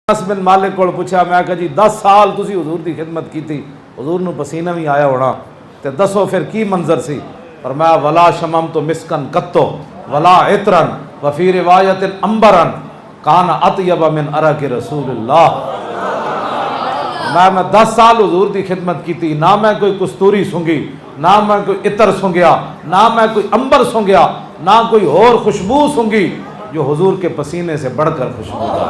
انس بن مالک کو پوچھا، میں کہا جی 10 سال تسی حضور دی خدمت کی تھی، حضور نو پسینہ بھی آیا ہونا، تے دسو پھر کی منظر سی؟ فرمایا ولا شممت مسکن قطو ولا عطرا وفی روایت عنبرا کان اطیب من عرق رسول اللہ۔ میں 10 سال حضور دی خدمت کی تھی، نہ میں کوئی کستوری سونگی، نہ میں کوئی عطر سونگیا، نہ میں کوئی عنبر سونگیا، نہ کوئی اور خوشبو سونگی جو حضور کے پسینے سے بڑھ کر خوشبو تھا۔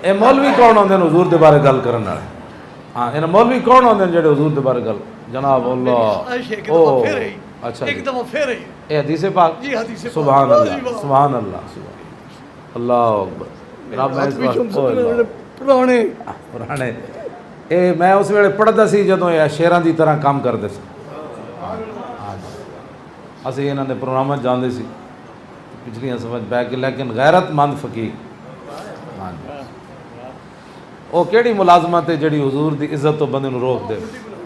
اے مولوی کون ہوندے نے حضور دے بارے گل کرن والے؟ ہاں انہاں مولوی کون ہوندے نے جڑے حضور دے بارے گل؟ جناب اللہ او اچھا ایک دفعہ پھر اے حدیث پاک جی، حدیث سبحان اللہ سبحان اللہ اللہ اکبر۔ جناب میں پرانے اے میں اس ویلے پڑھدا سی جدوں اے شیراں دی طرح کام کردے سی، اسی انہاں دے پروگراماں جاندے سی پچھلیاں سمجھ پے کہ لیکن غیرت مند فقیر وہ کیڑی ملازمت ہے جڑی حضور دی عزت تو بندے نو روک دے؟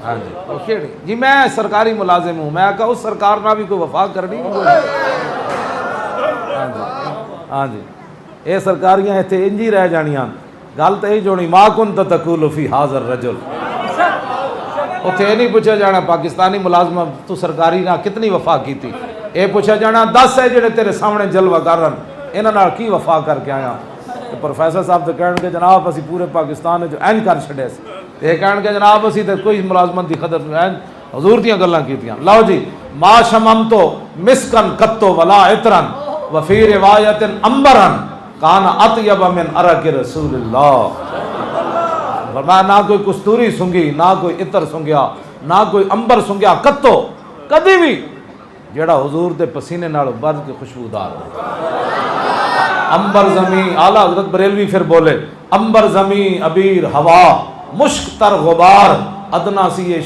ہاں جی وہ کیڑی؟ جی میں سرکاری ملازم ہوں، میں کہا اس سرکار نہ بھی کوئی وفا کرنی۔ ہاں جی ہاں جی اے سرکاریاں ایتھے انج ہی رہ جانیاں، گل تے ہی جونی ما کنت تقول فی ھذا الرجل، اوتھے نہیں پوچھا جانا پاکستانی ملازمہ تو سرکاری نہ کتنی وفا کیتی، اے پوچھا جانا 10 ہے جڑے تیرے سامنے جلوہ کرن انہاں نال کی وفا کر کے آیا؟ پروفیسر صاحب تو کہن کہ جناب اسی پورے پاکستان جو این کر چھڑے سی، تے کہن کہ جناب اسی تے کوئی ملازمت دی قدر این حضور دیاں گلاں کیتیاں۔ لو جی ما شممتو مسکن قطو ولا عطرا وفی روایت عنبرا کان اطیب من عرق رسول اللہ۔ فرمایا نہ کوئی کستوری سنگی، نہ کوئی عطر سنگیا، نہ کوئی عنبر سنگیا، قطو کدی بھی جیڑا حضور دے پسینے نال بڑھ کے خوشبودار ہو۔ عنبر زمین، اعلیٰ حضرت بریلوی پھر بولے عنبر زمین عبیر ہوا مشک تر غبار ادنا سی یہ